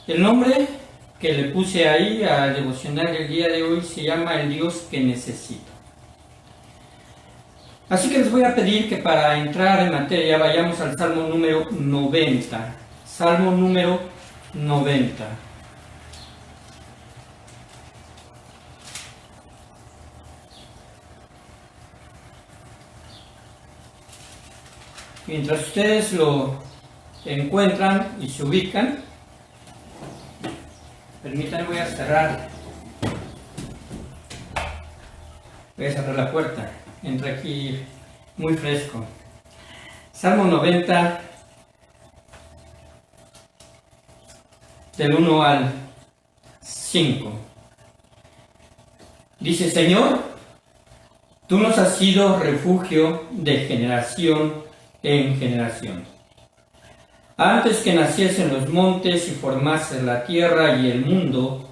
El nombre que le puse ahí al devocional del día de hoy se llama El Dios que necesito. Así que les voy a pedir que para entrar en materia vayamos al Salmo número 90. Salmo número 90. Mientras ustedes lo encuentran y se ubican, permítanme, voy a cerrar la puerta. Entra aquí muy fresco. Salmo 90, del 1 al 5. Dice: Señor, tú nos has sido refugio de generación en generación. Antes que naciesen los montes y formases la tierra y el mundo,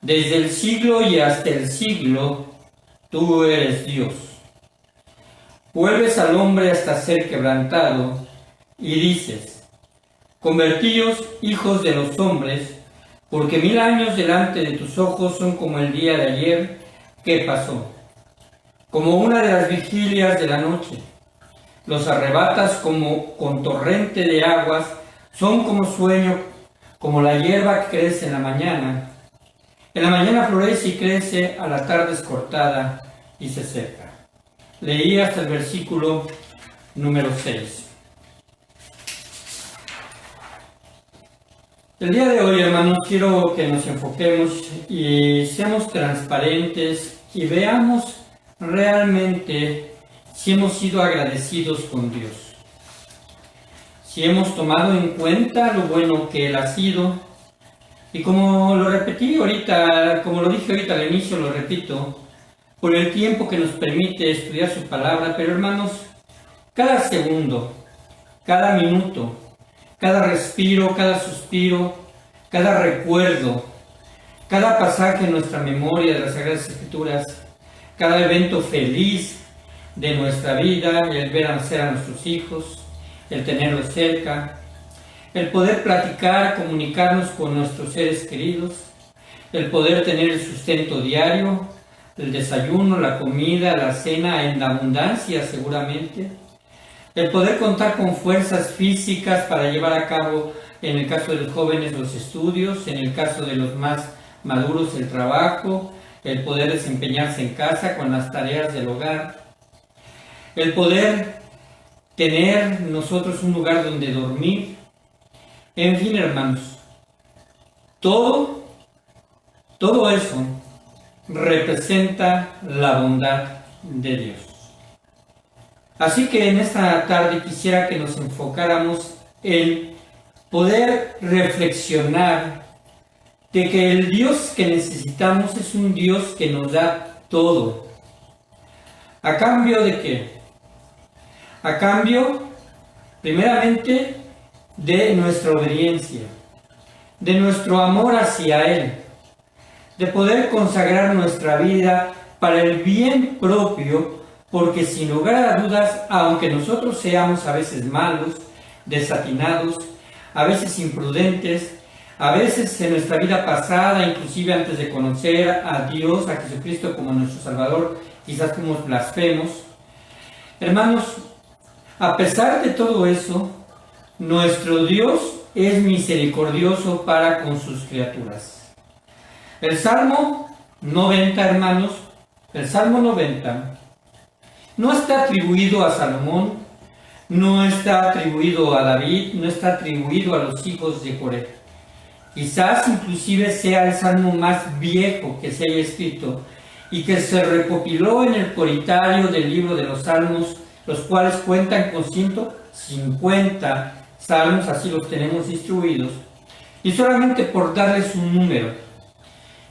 desde el siglo y hasta el siglo, tú eres Dios. Vuelves al hombre hasta ser quebrantado, y dices: convertíos hijos de los hombres, porque 1000 años delante de tus ojos son como el día de ayer que pasó, como una de las vigilias de la noche. Los arrebatas como con torrente de aguas, son como sueño, como la hierba que crece en la mañana. En la mañana florece y crece, a la tarde es cortada y se seca. Leí hasta el versículo número 6. El día de hoy, hermanos, quiero que nos enfoquemos y seamos transparentes y veamos realmente si hemos sido agradecidos con Dios, si hemos tomado en cuenta lo bueno que Él ha sido. Y como lo repetí ahorita, como lo dije ahorita al inicio, lo repito, por el tiempo que nos permite estudiar su palabra, pero hermanos, cada segundo, cada minuto, cada respiro, cada suspiro, cada recuerdo, cada pasaje en nuestra memoria de las Sagradas Escrituras, cada evento feliz de nuestra vida, el ver nacer a nuestros hijos, el tenerlos cerca, el poder platicar, comunicarnos con nuestros seres queridos, el poder tener el sustento diario, el desayuno, la comida, la cena en abundancia seguramente, el poder contar con fuerzas físicas para llevar a cabo, en el caso de los jóvenes, los estudios, en el caso de los más maduros, el trabajo, el poder desempeñarse en casa con las tareas del hogar, el poder tener nosotros un lugar donde dormir. En fin, hermanos, todo eso representa la bondad de Dios. Así que en esta tarde quisiera que nos enfocáramos en poder reflexionar de que el Dios que necesitamos es un Dios que nos da todo. ¿A cambio de qué? A cambio, primeramente, de nuestra obediencia, de nuestro amor hacia Él, de poder consagrar nuestra vida para el bien propio, porque sin lugar a dudas, aunque nosotros seamos a veces malos, desatinados, a veces imprudentes, a veces en nuestra vida pasada, inclusive antes de conocer a Dios, a Jesucristo como nuestro Salvador, quizás fuimos blasfemos. Hermanos, a pesar de todo eso, nuestro Dios es misericordioso para con sus criaturas. El Salmo 90, hermanos, el Salmo 90 no está atribuido a Salomón, no está atribuido a David, no está atribuido a los hijos de Coré. Quizás inclusive sea el salmo más viejo que se haya escrito y que se recopiló en el coritario del libro de los Salmos, los cuales cuentan con 150 salmos, así los tenemos distribuidos, y solamente por darles un número.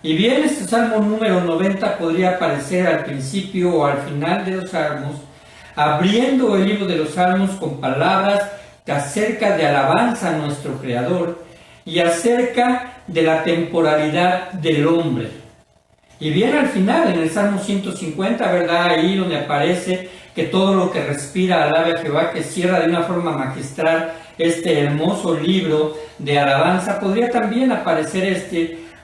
Y bien, este salmo número 90 podría aparecer al principio o al final de los salmos, abriendo el libro de los salmos con palabras acerca de alabanza a nuestro Creador y acerca de la temporalidad del hombre. Y bien al final, en el Salmo 150, ¿verdad? Ahí donde aparece que todo lo que respira alabe a Jehová, que cierra de una forma magistral este hermoso libro de alabanza, podría también aparecer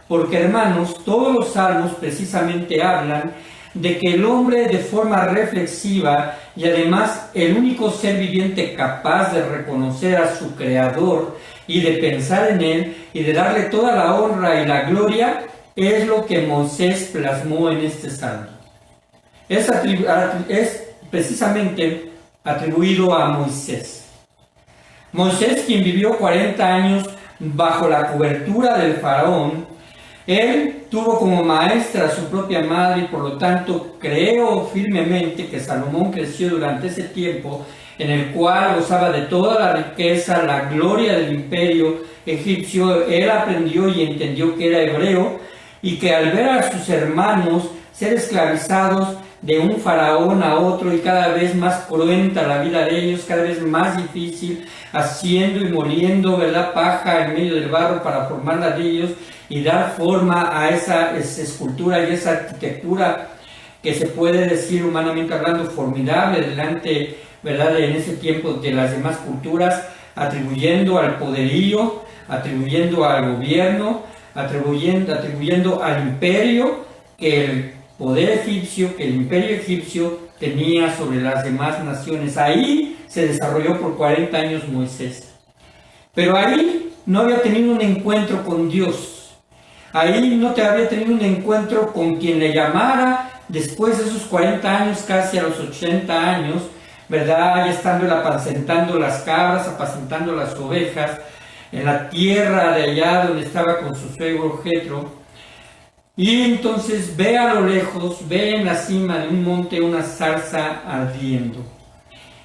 porque hermanos, todos los salmos precisamente hablan de que el hombre de forma reflexiva y además el único ser viviente capaz de reconocer a su Creador y de pensar en Él y de darle toda la honra y la gloria, es lo que Moisés plasmó en este salmo. Es precisamente atribuido a Moisés. Moisés, quien vivió 40 años bajo la cobertura del faraón, él tuvo como maestra a su propia madre y por lo tanto creo firmemente que Salomón creció durante ese tiempo en el cual gozaba de toda la riqueza, la gloria del imperio egipcio. Él aprendió y entendió que era hebreo y que al ver a sus hermanos ser esclavizados de un faraón a otro y cada vez más cruenta la vida de ellos, cada vez más difícil, haciendo y moliendo, ¿verdad?, paja en medio del barro para formarla de ellos y dar forma a esa escultura y esa arquitectura que se puede decir humanamente hablando formidable delante, ¿verdad?, en ese tiempo de las demás culturas, atribuyendo al poderío, atribuyendo al gobierno, atribuyendo al imperio que el poder egipcio, que el imperio egipcio tenía sobre las demás naciones. Ahí se desarrolló por 40 años Moisés. Pero ahí no había tenido un encuentro con Dios. Ahí no había tenido un encuentro con quien le llamara después de esos 40 años, casi a los 80 años, ¿verdad? Ya estando él apacentando las cabras, apacentando las ovejas, en la tierra de allá donde estaba con su suegro Jetro. Y entonces ve a lo lejos, ve en la cima de un monte una zarza ardiendo.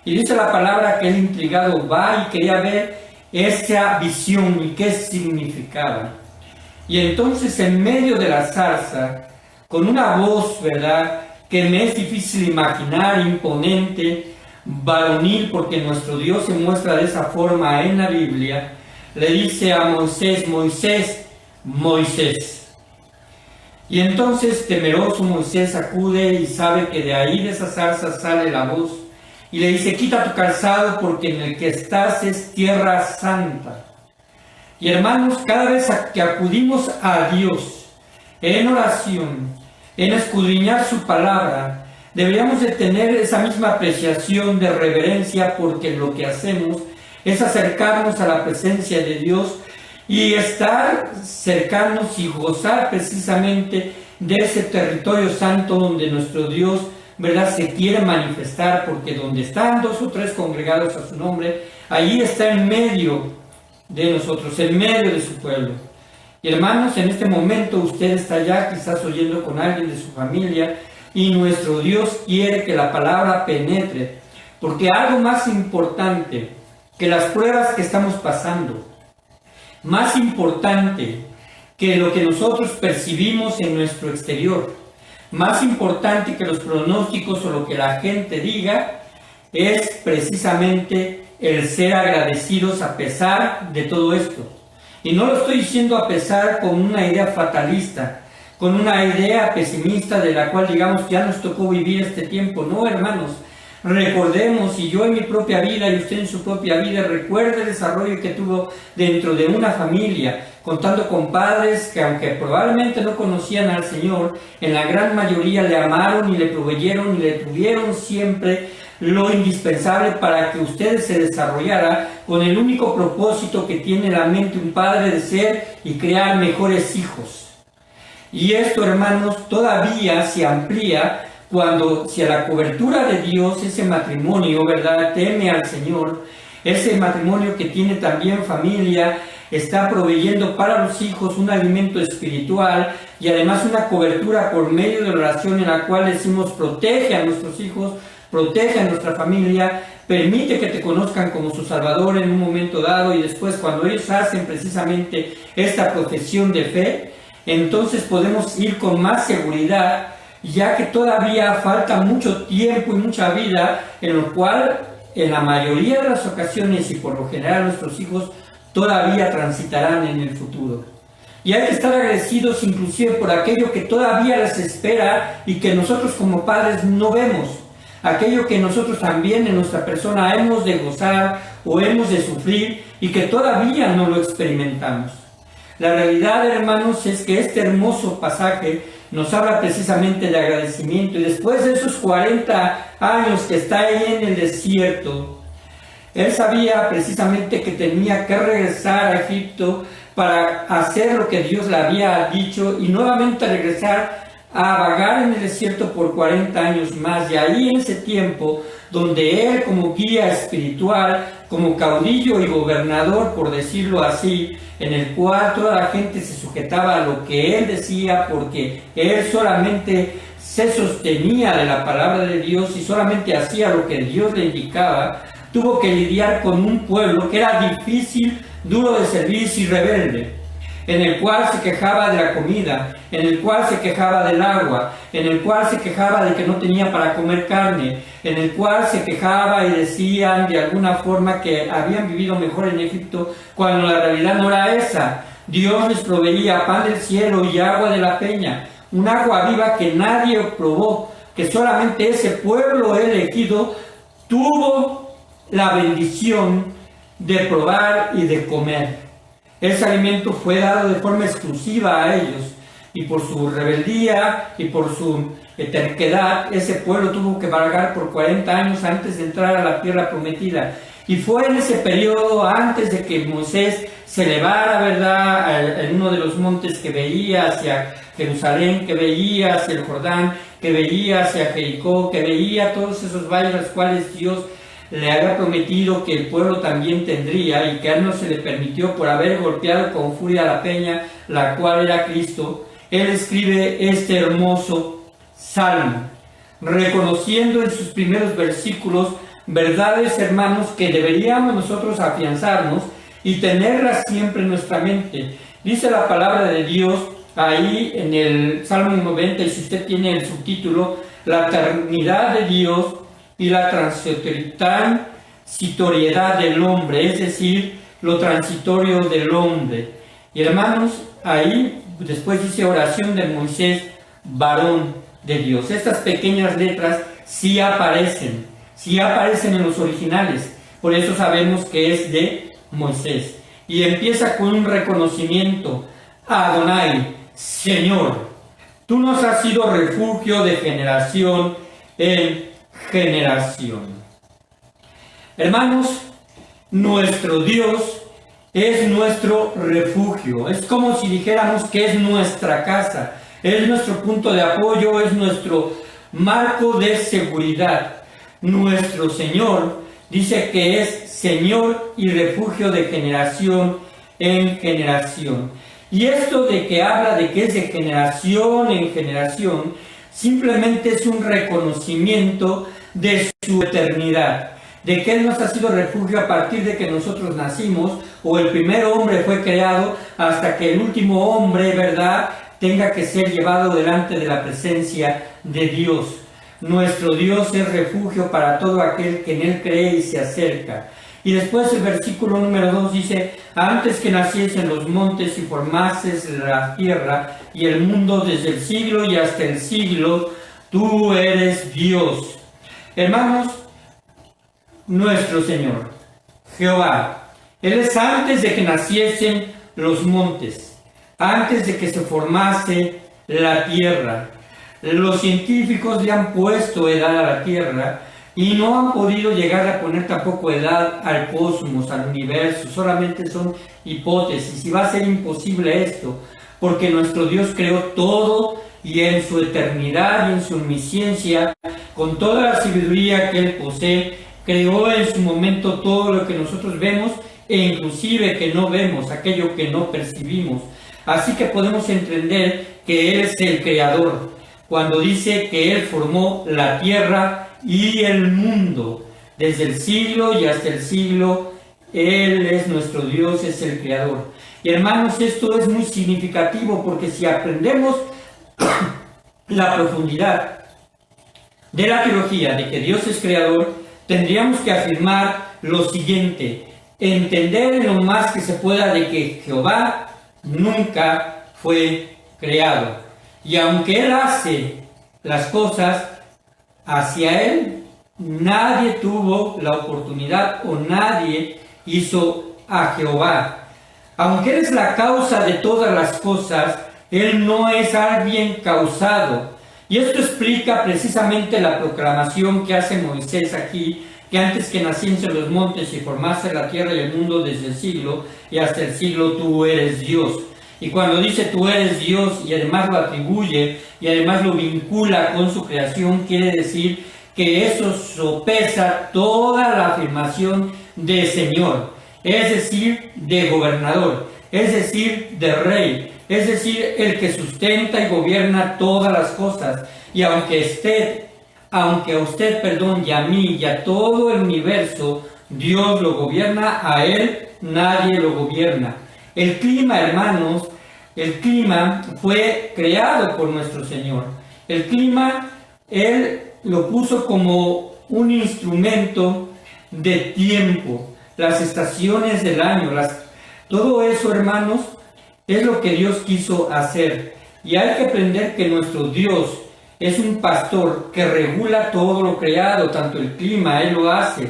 Y dice la palabra que él intrigado va y quería ver esa visión y qué significaba. Y entonces en medio de la zarza, con una voz, ¿verdad?, que me es difícil imaginar, imponente, varonil, porque nuestro Dios se muestra de esa forma en la Biblia, le dice a Moisés: Moisés, Moisés. Y entonces temeroso Moisés acude y sabe que de ahí de esa zarza sale la voz y le dice: quita tu calzado porque en el que estás es tierra santa. Y hermanos, cada vez que acudimos a Dios en oración, en escudriñar su palabra, deberíamos de tener esa misma apreciación de reverencia, porque lo que hacemos es acercarnos a la presencia de Dios y estar cercanos y gozar precisamente de ese territorio santo donde nuestro Dios, ¿verdad?, se quiere manifestar, porque donde están 2 o 3 congregados a su nombre, allí está en medio de nosotros, en medio de su pueblo. Y hermanos, en este momento usted está ya quizás oyendo con alguien de su familia y nuestro Dios quiere que la palabra penetre, porque algo más importante que las pruebas que estamos pasando, más importante que lo que nosotros percibimos en nuestro exterior, más importante que los pronósticos o lo que la gente diga, es precisamente el ser agradecidos a pesar de todo esto. Y no lo estoy diciendo a pesar con una idea fatalista, con una idea pesimista de la cual digamos ya nos tocó vivir este tiempo. No, hermanos, recordemos, y yo en mi propia vida y usted en su propia vida, recuerde el desarrollo que tuvo dentro de una familia, contando con padres que, aunque probablemente no conocían al Señor, en la gran mayoría le amaron y le proveyeron y le tuvieron siempre lo indispensable para que usted se desarrollara, con el único propósito que tiene en la mente un padre de ser y crear mejores hijos. Y esto, hermanos, todavía se amplía cuando, si a la cobertura de Dios, ese matrimonio, ¿verdad?, teme al Señor, ese matrimonio que tiene también familia, está proveyendo para los hijos un alimento espiritual y además una cobertura por medio de la oración, en la cual decimos: protege a nuestros hijos, protege a nuestra familia, permite que te conozcan como su Salvador en un momento dado. Y después, cuando ellos hacen precisamente esta profesión de fe, entonces podemos ir con más seguridad, ya que todavía falta mucho tiempo y mucha vida, en lo cual en la mayoría de las ocasiones y por lo general nuestros hijos todavía transitarán en el futuro. Y hay que estar agradecidos inclusive por aquello que todavía les espera y que nosotros como padres no vemos. aquello que nosotros también en nuestra persona hemos de gozar o hemos de sufrir y que todavía no lo experimentamos. La realidad, hermanos, es que este hermoso pasaje nos habla precisamente de agradecimiento, y después de esos 40 años que está ahí en el desierto, él sabía precisamente que tenía que regresar a Egipto para hacer lo que Dios le había dicho y nuevamente regresar a vagar en el desierto por 40 años más. Y ahí en ese tiempo, donde él como guía espiritual, como caudillo y gobernador, por decirlo así, en el cual toda la gente se sujetaba a lo que él decía, porque él solamente se sostenía de la palabra de Dios y solamente hacía lo que Dios le indicaba, tuvo que lidiar con un pueblo que era difícil, duro de servicio y rebelde, en el cual se quejaba de la comida, en el cual se quejaba del agua, en el cual se quejaba de que no tenía para comer carne, en el cual se quejaba y decían de alguna forma que habían vivido mejor en Egipto, cuando la realidad no era esa. Dios les proveía pan del cielo y agua de la peña, un agua viva que nadie probó, que solamente ese pueblo elegido tuvo la bendición de probar y de comer. Ese alimento fue dado de forma exclusiva a ellos, y por su rebeldía y por su terquedad, ese pueblo tuvo que vagar por 40 años antes de entrar a la tierra prometida. Y fue en ese periodo, antes de que Moisés se elevara, ¿verdad?, en uno de los montes que veía hacia Jerusalén, que veía hacia el Jordán, que veía hacia Jericó, que veía todos esos valles a los cuales Dios le había prometido que el pueblo también tendría, y que a él no se le permitió por haber golpeado con furia la peña, la cual era Cristo. Él escribe este hermoso salmo, reconociendo en sus primeros versículos verdades, hermanos, que deberíamos nosotros afianzarnos y tenerlas siempre en nuestra mente. Dice la palabra de Dios ahí en el Salmo 90, y si usted tiene el subtítulo, la eternidad de Dios y la transitoriedad del hombre, es decir, lo transitorio del hombre. Y hermanos, ahí después dice oración de Moisés, varón de Dios. Estas pequeñas letras sí aparecen en los originales, por eso sabemos que es de Moisés. Y empieza con un reconocimiento: Adonai, Señor, tú nos has sido refugio de generación en generación. Hermanos, nuestro Dios es nuestro refugio. Es como si dijéramos que es nuestra casa, es nuestro punto de apoyo, es nuestro marco de seguridad. Nuestro Señor dice que es Señor y refugio de generación en generación. Y esto de que habla de que es de generación en generación, simplemente es un reconocimiento de su eternidad, de que Él nos ha sido refugio a partir de que nosotros nacimos, o el primer hombre fue creado, hasta que el último hombre, ¿verdad?, tenga que ser llevado delante de la presencia de Dios. Nuestro Dios es refugio para todo aquel que en Él cree y se acerca. Y después el versículo número 2 dice: antes que naciesen los montes y formases la tierra y el mundo desde el siglo y hasta el siglo, tú eres Dios. Hermanos, nuestro Señor, Jehová, Él es antes de que naciesen los montes, antes de que se formase la tierra. Los científicos le han puesto edad a la tierra y no han podido llegar a poner tampoco edad al cosmos, al universo. Solamente son hipótesis, y va a ser imposible esto, porque nuestro Dios creó todo, y en su eternidad y en su omnisciencia, con toda la sabiduría que Él posee, creó en su momento todo lo que nosotros vemos e inclusive que no vemos, aquello que no percibimos. Así que podemos entender que Él es el creador cuando dice que Él formó la tierra y el mundo. Desde el siglo y hasta el siglo, Él es nuestro Dios, es el creador. Y hermanos, esto es muy significativo, porque si aprendemos la profundidad de la teología de que Dios es creador, tendríamos que afirmar lo siguiente: entender en lo más que se pueda de que Jehová nunca fue creado. Y aunque Él hace las cosas, hacia Él nadie tuvo la oportunidad o nadie hizo a Jehová. Aunque Él es la causa de todas las cosas, Él no es alguien causado. Y esto explica precisamente la proclamación que hace Moisés aquí, que antes que naciesen los montes y formase la tierra y el mundo desde el siglo y hasta el siglo, tú eres Dios. Y cuando dice tú eres Dios y además lo atribuye y además lo vincula con su creación, quiere decir que eso sopesa toda la afirmación de Señor, es decir, de gobernador, es decir, de rey, es decir, el que sustenta y gobierna todas las cosas. Y aunque a usted, y a mí y a todo el universo, Dios lo gobierna, a Él nadie lo gobierna. El clima, hermanos, el clima fue creado por nuestro Señor. El clima, Él lo puso como un instrumento de tiempo, las estaciones del año, todo eso, hermanos, es lo que Dios quiso hacer. Y hay que aprender que nuestro Dios es un pastor que regula todo lo creado, tanto el clima, Él lo hace.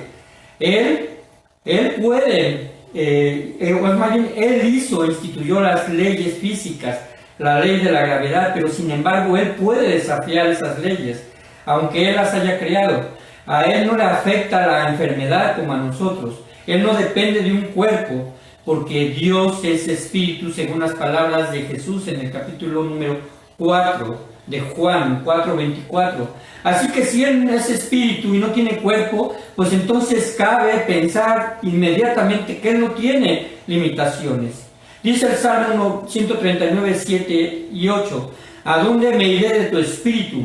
Él puede, más bien, Él instituyó las leyes físicas, la ley de la gravedad, pero sin embargo Él puede desafiar esas leyes, aunque Él las haya creado. A Él no le afecta la enfermedad como a nosotros. Él no depende de un cuerpo, porque Dios es espíritu, según las palabras de Jesús en el capítulo número 4 de Juan 4:24. Así que si Él es espíritu y no tiene cuerpo, pues entonces cabe pensar inmediatamente que Él no tiene limitaciones. Dice el Salmo 139, 7 y 8, ¿a dónde me iré de tu espíritu?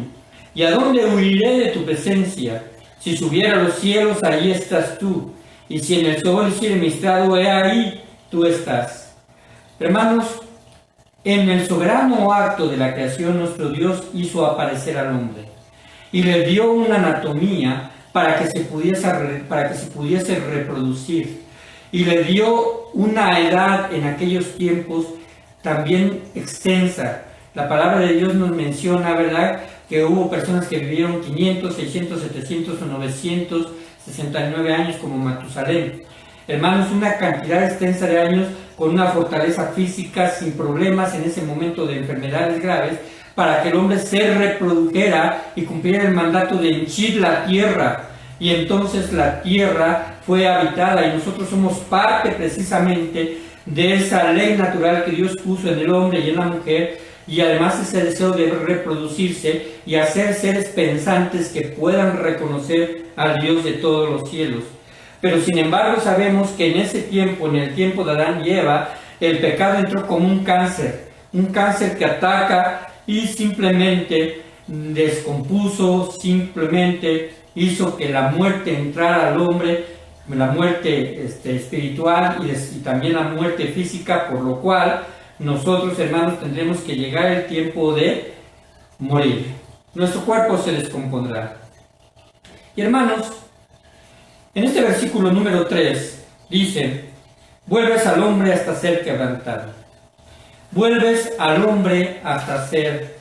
¿Y a dónde huiré de tu presencia? Si subiera a los cielos, allí estás tú. Y si en el Seol hiciere mi estrado, he ahí tú estás. Hermanos, en el soberano acto de la creación, nuestro Dios hizo aparecer al hombre y le dio una anatomía para que se pudiese reproducir, y le dio una edad en aquellos tiempos también extensa. La palabra de Dios nos menciona, ¿verdad?, que hubo personas que vivieron 500, 600, 700 o 969 años como Matusalén. Hermanos, una cantidad extensa de años con una fortaleza física sin problemas en ese momento de enfermedades graves, para que el hombre se reprodujera y cumpliera el mandato de henchir la tierra. Y entonces la tierra fue habitada, y nosotros somos parte precisamente de esa ley natural que Dios puso en el hombre y en la mujer, y además ese deseo de reproducirse y hacer seres pensantes que puedan reconocer al Dios de todos los cielos. Pero sin embargo sabemos que en ese tiempo, en el tiempo de Adán y Eva, el pecado entró como un cáncer que ataca y simplemente descompuso, simplemente hizo que la muerte entrara al hombre, la muerte espiritual y también la muerte física, por lo cual nosotros, hermanos, tendremos que llegar el tiempo de morir. Nuestro cuerpo se descompondrá. Y hermanos, en este versículo número 3 dice: vuelves al hombre hasta ser quebrantado. Vuelves al hombre hasta ser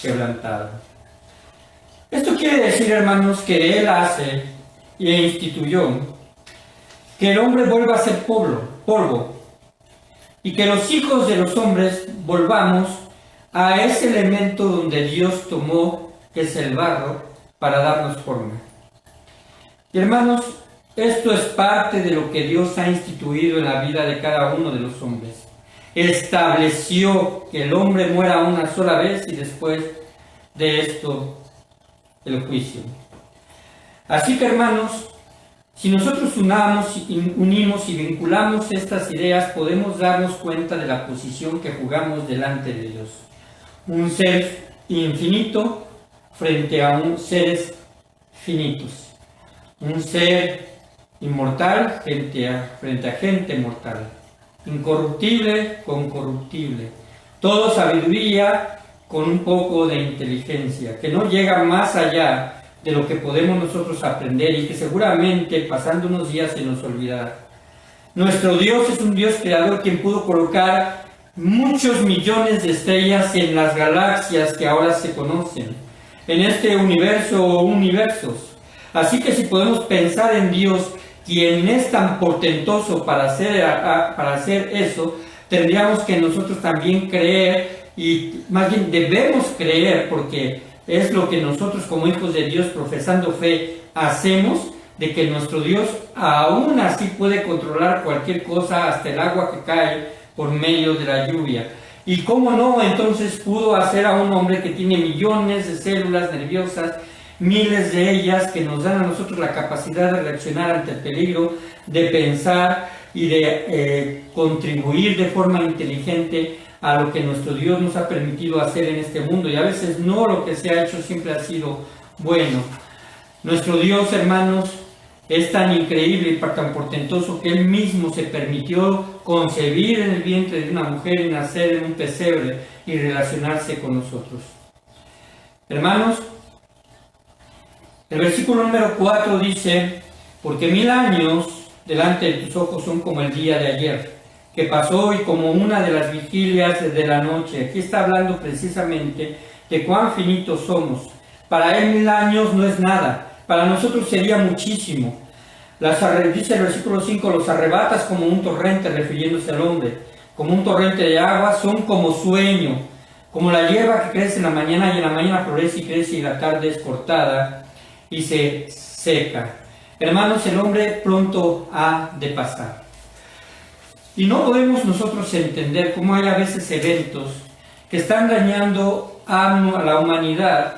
quebrantado. Esto quiere decir, hermanos, que Él hace e instituyó que el hombre vuelva a ser polvo, y que los hijos de los hombres volvamos a ese elemento donde Dios tomó, que es el barro, para darnos forma. Y hermanos, esto es parte de lo que Dios ha instituido en la vida de cada uno de los hombres. Estableció que el hombre muera una sola vez y después de esto el juicio. Así que, hermanos, si nosotros unimos y vinculamos estas ideas, podemos darnos cuenta de la posición que jugamos delante de Dios. Un ser infinito frente a seres finitos. Un ser inmortal frente a gente mortal. Incorruptible con corruptible. Todo sabiduría con un poco de inteligencia, que no llega más allá de lo que podemos nosotros aprender y que seguramente pasando unos días se nos olvidará. Nuestro Dios es un Dios creador quien pudo colocar muchos millones de estrellas en las galaxias que ahora se conocen, en este universo o universos. Así que si podemos pensar en Dios, quien es tan portentoso para hacer eso, tendríamos que nosotros también creer, y más bien debemos creer, porque es lo que nosotros como hijos de Dios profesando fe hacemos, de que nuestro Dios aún así puede controlar cualquier cosa, hasta el agua que cae por medio de la lluvia. Y cómo no, entonces pudo hacer a un hombre que tiene millones de células nerviosas, miles de ellas que nos dan a nosotros la capacidad de reaccionar ante el peligro, de pensar y de contribuir de forma inteligente a lo que nuestro Dios nos ha permitido hacer en este mundo. Y a veces no lo que se ha hecho siempre ha sido bueno. Nuestro Dios, hermanos, es tan increíble y tan portentoso que Él mismo se permitió concebir en el vientre de una mujer y nacer en un pesebre y relacionarse con nosotros. Hermanos, el versículo número 4 dice: porque 1000 años delante de tus ojos son como el día de ayer, que pasó, y como una de las vigilias de la noche. Aquí está hablando precisamente de cuán finitos somos. Para Él 1000 años no es nada, para nosotros sería muchísimo. Dice el versículo 5, los arrebatas como un torrente, refiriéndose al hombre, como un torrente de agua, son como sueño, como la hierba que crece en la mañana, y en la mañana florece y crece, y la tarde es cortada y se seca. Hermanos, el hombre pronto ha de pasar. Y no podemos nosotros entender cómo hay a veces eventos que están dañando a la humanidad.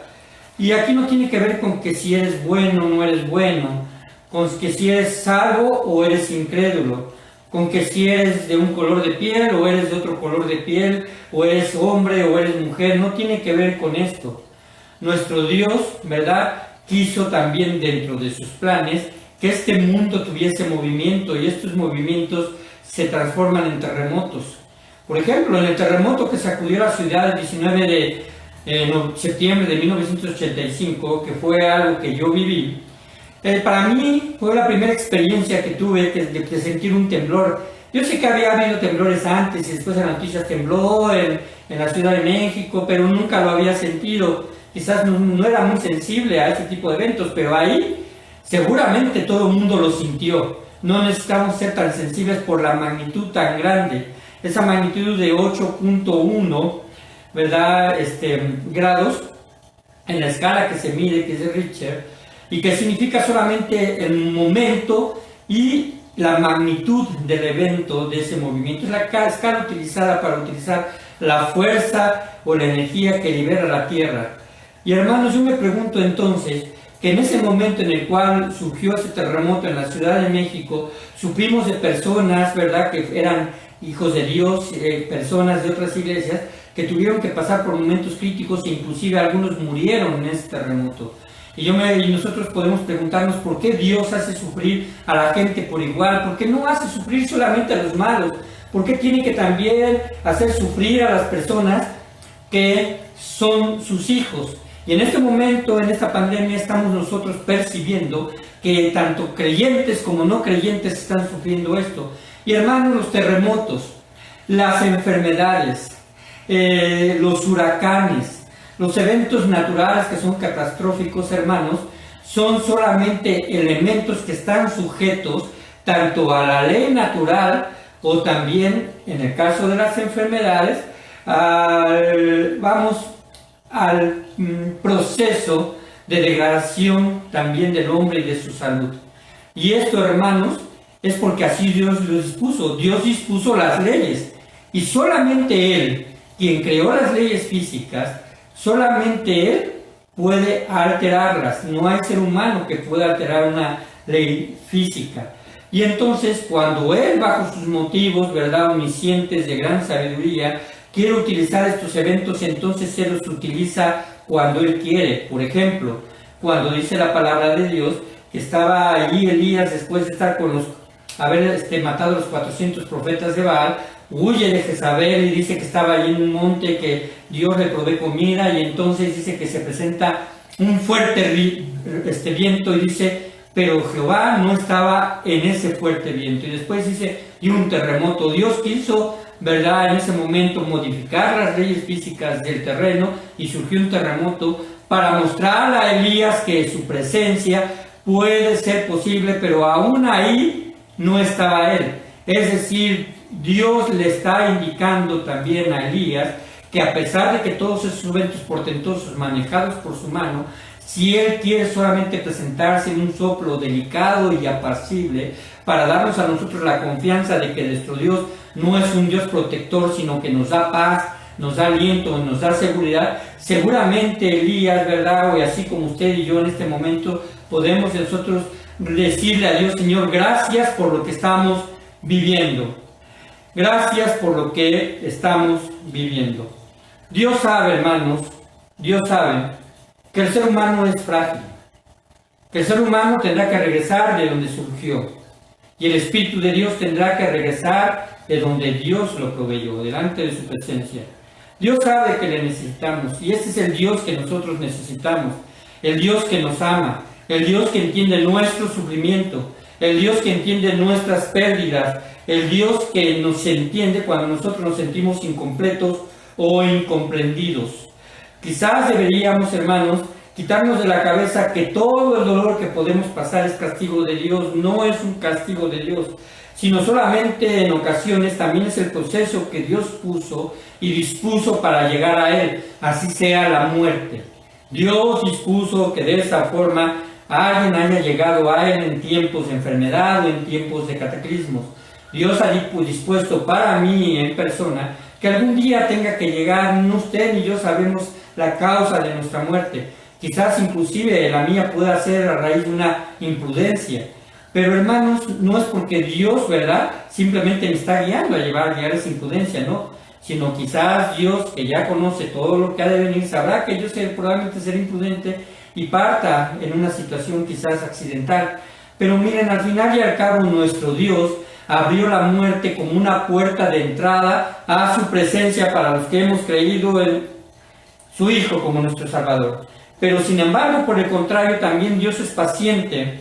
Y aquí no tiene que ver con que si eres bueno o no eres bueno, con que si eres salvo o eres incrédulo, con que si eres de un color de piel o eres de otro color de piel, o eres hombre o eres mujer. No tiene que ver con esto. Nuestro Dios, ¿verdad?, quiso también dentro de sus planes que este mundo tuviese movimiento, y estos movimientos se transforman en terremotos. Por ejemplo, en el terremoto que sacudió la ciudad el 19 de septiembre de 1985, que fue algo que yo viví, para mí fue la primera experiencia que tuve de sentir un temblor. Yo sé que había habido temblores antes, y después en las noticias tembló en la Ciudad de México, pero nunca lo había sentido. Quizás no era muy sensible a ese tipo de eventos, pero ahí seguramente todo el mundo lo sintió. No necesitamos ser tan sensibles por la magnitud tan grande. Esa magnitud de 8.1, ¿verdad?, grados en la escala que se mide, que es de Richter, y que significa solamente el momento y la magnitud del evento, de ese movimiento. Es la escala utilizada para utilizar la fuerza o la energía que libera la Tierra. Y hermanos, yo me pregunto entonces, que en ese momento en el cual surgió ese terremoto en la Ciudad de México, supimos de personas, ¿verdad?, que eran hijos de Dios, personas de otras iglesias, que tuvieron que pasar por momentos críticos, e inclusive algunos murieron en ese terremoto. Y nosotros podemos preguntarnos por qué Dios hace sufrir a la gente por igual, por qué no hace sufrir solamente a los malos, por qué tiene que también hacer sufrir a las personas que son sus hijos. Y en este momento, en esta pandemia, estamos nosotros percibiendo que tanto creyentes como no creyentes están sufriendo esto. Y hermanos, los terremotos, las enfermedades, los huracanes, los eventos naturales que son catastróficos, hermanos, son solamente elementos que están sujetos tanto a la ley natural, o también, en el caso de las enfermedades, al proceso de degradación también del hombre y de su salud. Y esto, hermanos, es porque así Dios lo dispuso. Dios dispuso las leyes, y solamente Él, quien creó las leyes físicas, solamente Él puede alterarlas. No hay ser humano que pueda alterar una ley física. Y entonces, cuando Él, bajo sus motivos, ¿verdad?, omniscientes, de gran sabiduría, quiere utilizar estos eventos, entonces Él los utiliza cuando Él quiere. Por ejemplo, cuando dice la palabra de Dios que estaba allí Elías, después de estar haber matado a los 400 profetas de Baal, huye de Jezabel y dice que estaba allí en un monte, que Dios le provee comida, y entonces dice que se presenta un fuerte viento, y dice, pero Jehová no estaba en ese fuerte viento. Y después dice, y un terremoto. Dios quiso, ¿verdad?, en ese momento modificar las leyes físicas del terreno, y surgió un terremoto para mostrar a Elías que su presencia puede ser posible, pero aún ahí no estaba él. Es decir, Dios le está indicando también a Elías que a pesar de que todos esos eventos portentosos manejados por su mano, si él quiere solamente presentarse en un soplo delicado y apacible para darnos a nosotros la confianza de que nuestro Dios no es un Dios protector, sino que nos da paz, nos da aliento, nos da seguridad, seguramente Elías, ¿verdad? Y así como usted y yo en este momento podemos nosotros decirle a Dios: Señor, gracias por lo que estamos viviendo. Gracias por lo que estamos viviendo. Dios sabe, hermanos, Dios sabe que el ser humano es frágil, que el ser humano tendrá que regresar de donde surgió, y el Espíritu de Dios tendrá que regresar de donde Dios lo proveyó, delante de su presencia. Dios sabe que le necesitamos, y este es el Dios que nosotros necesitamos, el Dios que nos ama, el Dios que entiende nuestro sufrimiento, el Dios que entiende nuestras pérdidas, el Dios que nos entiende cuando nosotros nos sentimos incompletos o incomprendidos. Quizás deberíamos, hermanos, quitarnos de la cabeza que todo el dolor que podemos pasar es castigo de Dios. No es un castigo de Dios, sino solamente en ocasiones también es el proceso que Dios puso y dispuso para llegar a Él, así sea la muerte. Dios dispuso que de esa forma alguien haya llegado a Él en tiempos de enfermedad o en tiempos de cataclismos. Dios ha dispuesto para mí en persona que algún día tenga que llegar. No usted ni yo sabemos la causa de nuestra muerte. Quizás inclusive la mía pueda ser a raíz de una imprudencia. Pero hermanos, no es porque Dios, ¿verdad?, simplemente me está guiando a llegar esa imprudencia, no. Sino quizás Dios, que ya conoce todo lo que ha de venir, sabrá que yo probablemente seré imprudente y parta en una situación quizás accidental. Pero miren, al final y al cabo nuestro Dios abrió la muerte como una puerta de entrada a su presencia para los que hemos creído en su Hijo como nuestro Salvador. Pero sin embargo, por el contrario, también Dios es paciente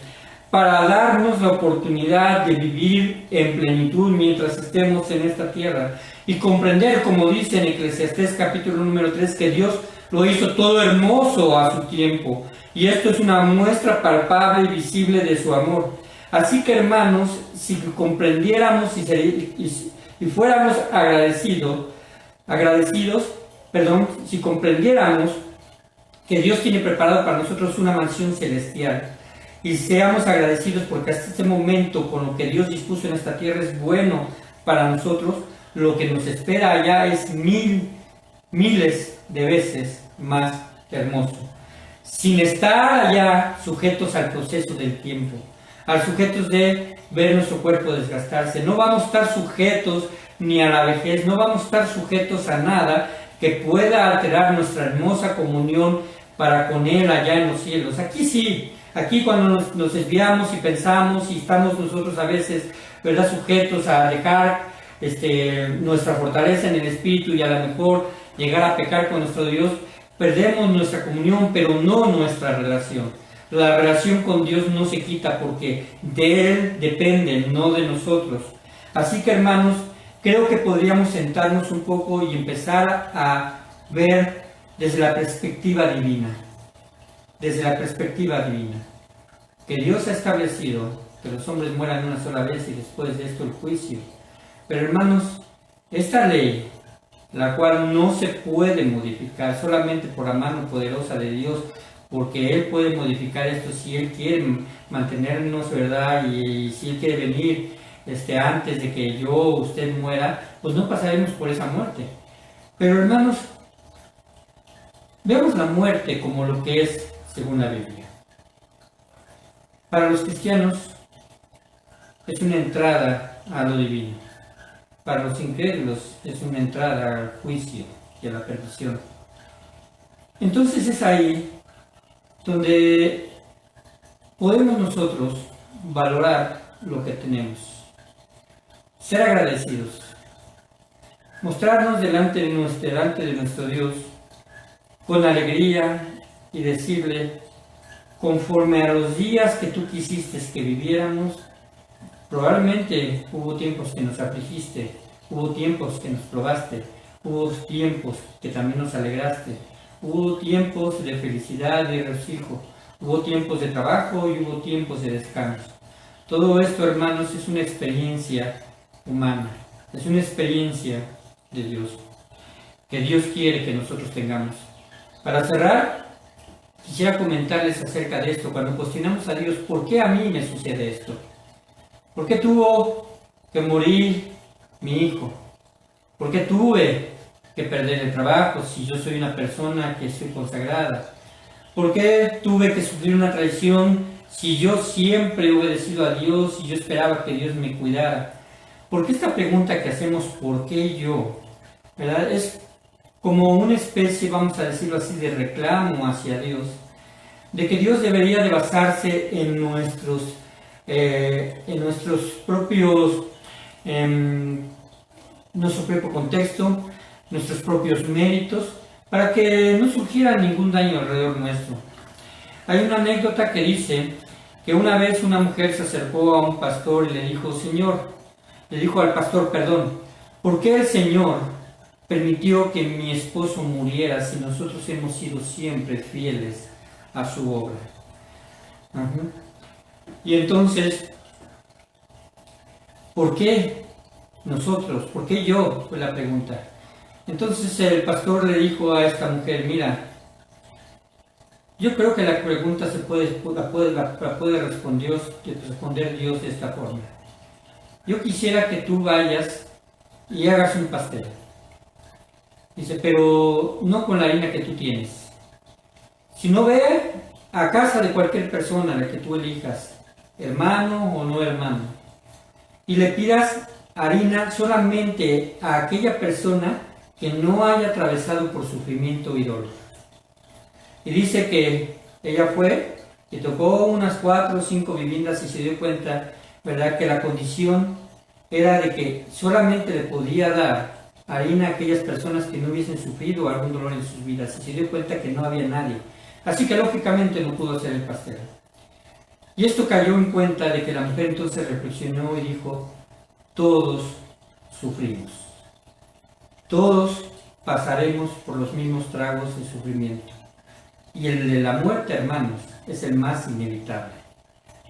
para darnos la oportunidad de vivir en plenitud mientras estemos en esta tierra y comprender, como dice en Eclesiastés capítulo número 3, que Dios lo hizo todo hermoso a su tiempo, y esto es una muestra palpable y visible de su amor. Así que, hermanos, si comprendiéramos y fuéramos si comprendiéramos que Dios tiene preparado para nosotros una mansión celestial, y seamos agradecidos porque hasta este momento con lo que Dios dispuso en esta tierra es bueno para nosotros, lo que nos espera allá es miles de veces más hermoso, sin estar allá sujetos al proceso del tiempo, al sujetos de ver nuestro cuerpo desgastarse. No vamos a estar sujetos ni a la vejez, no vamos a estar sujetos a nada que pueda alterar nuestra hermosa comunión para con Él allá en los cielos. Aquí sí, aquí cuando nos desviamos y pensamos y estamos nosotros a veces, ¿verdad?, sujetos a dejar nuestra fortaleza en el espíritu y a lo mejor llegar a pecar con nuestro Dios, perdemos nuestra comunión, pero no nuestra relación. La relación con Dios no se quita porque de Él depende, no de nosotros. Así que, hermanos, creo que podríamos sentarnos un poco y empezar a ver desde la perspectiva divina. Desde la perspectiva divina. Que Dios ha establecido que los hombres mueran una sola vez y después de esto el juicio. Pero, hermanos, esta ley, la cual no se puede modificar solamente por la mano poderosa de Dios, porque Él puede modificar esto si Él quiere mantenernos, ¿verdad? Y si Él quiere venir antes de que usted muera, pues no pasaremos por esa muerte. Pero, hermanos, vemos la muerte como lo que es según la Biblia. Para los cristianos es una entrada a lo divino. Para los incrédulos es una entrada al juicio y a la perdición. Entonces es ahí donde podemos nosotros valorar lo que tenemos, ser agradecidos, mostrarnos delante de nuestro Dios con alegría y decirle: conforme a los días que tú quisiste que viviéramos, probablemente hubo tiempos que nos afligiste, hubo tiempos que nos probaste, hubo tiempos que también nos alegraste, hubo tiempos de felicidad y de regocijo, hubo tiempos de trabajo y hubo tiempos de descanso. Todo esto, hermanos, es una experiencia humana, es una experiencia de Dios, que Dios quiere que nosotros tengamos. Para cerrar, quisiera comentarles acerca de esto, cuando cuestionamos a Dios, ¿por qué a mí me sucede esto? ¿Por qué tuvo que morir mi hijo? ¿Por qué tuve que perder el trabajo si yo soy una persona que soy consagrada? ¿Por qué tuve que sufrir una traición si yo siempre he obedecido a Dios y yo esperaba que Dios me cuidara? Porque esta pregunta que hacemos, ¿por qué yo? ¿Verdad? Es como una especie, vamos a decirlo así, de reclamo hacia Dios, de que Dios debería de basarse en nuestros propios, nuestro propio contexto, nuestros propios méritos, para que no surgiera ningún daño alrededor nuestro. Hay una anécdota que dice que una vez una mujer se acercó a un pastor y le dijo al pastor, ¿por qué el Señor permitió que mi esposo muriera si nosotros hemos sido siempre fieles a su obra? Y entonces, ¿por qué nosotros? ¿Por qué yo? Fue la pregunta. Entonces el pastor le dijo a esta mujer, mira, yo creo que la pregunta la puede responder Dios de esta forma. Yo quisiera que tú vayas y hagas un pastel. Dice, pero no con la harina que tú tienes, sino ve a casa de cualquier persona, la que tú elijas, hermano o no hermano, y le pidas harina solamente a aquella persona que no haya atravesado por sufrimiento y dolor. Y dice que ella fue, que tocó unas 4 o 5 viviendas y se dio cuenta, ¿verdad?, que la condición era de que solamente le podía dar harina a aquellas personas que no hubiesen sufrido algún dolor en sus vidas, y se dio cuenta que no había nadie. Así que lógicamente no pudo hacer el pastel. Y esto cayó en cuenta de que la mujer entonces reflexionó y dijo, todos sufrimos. Todos pasaremos por los mismos tragos de sufrimiento. Y el de la muerte, hermanos, es el más inevitable.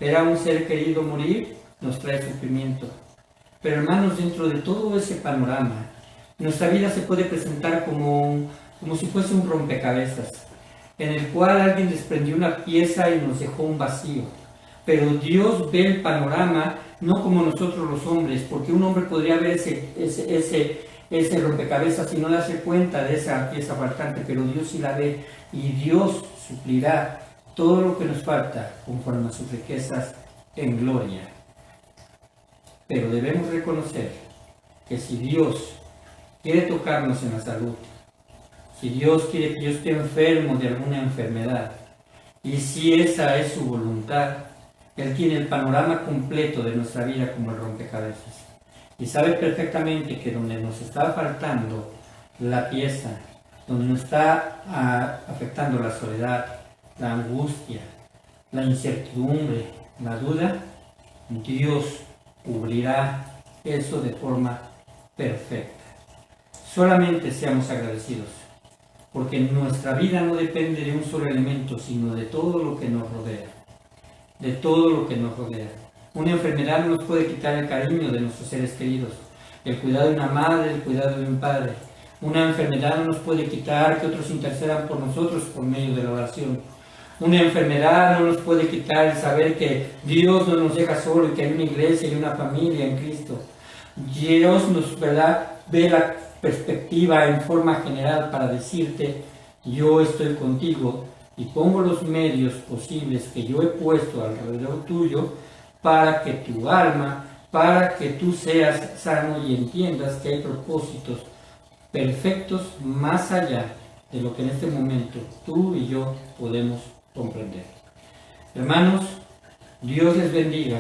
Ver a un ser querido morir nos trae sufrimiento. Pero hermanos, dentro de todo ese panorama, nuestra vida se puede presentar como si fuese un rompecabezas, en el cual alguien desprendió una pieza y nos dejó un vacío. Pero Dios ve el panorama no como nosotros los hombres, porque un hombre podría ver ese rompecabezas y no darse cuenta de esa pieza faltante, pero Dios sí la ve, y Dios suplirá todo lo que nos falta conforme a sus riquezas en gloria. Pero debemos reconocer que si Dios quiere tocarnos en la salud, si Dios quiere que yo esté enfermo de alguna enfermedad, y si esa es su voluntad, Él tiene el panorama completo de nuestra vida como el rompecabezas. Y sabe perfectamente que donde nos está faltando la pieza, donde nos está afectando la soledad, la angustia, la incertidumbre, la duda, Dios cubrirá eso de forma perfecta. Solamente seamos agradecidos, porque nuestra vida no depende de un solo elemento, sino de todo lo que nos rodea. De todo lo que nos rodea. Una enfermedad no nos puede quitar el cariño de nuestros seres queridos, el cuidado de una madre, el cuidado de un padre. Una enfermedad no nos puede quitar que otros intercedan por nosotros por medio de la oración. Una enfermedad no nos puede quitar el saber que Dios no nos deja solo y que hay una iglesia y una familia en Cristo. Dios nos, ¿verdad?, ve la perspectiva en forma general para decirte, yo estoy contigo y pongo los medios posibles que yo he puesto alrededor tuyo para que tu alma, para que tú seas sano y entiendas que hay propósitos perfectos más allá de lo que en este momento tú y yo podemos comprender. Hermanos, Dios les bendiga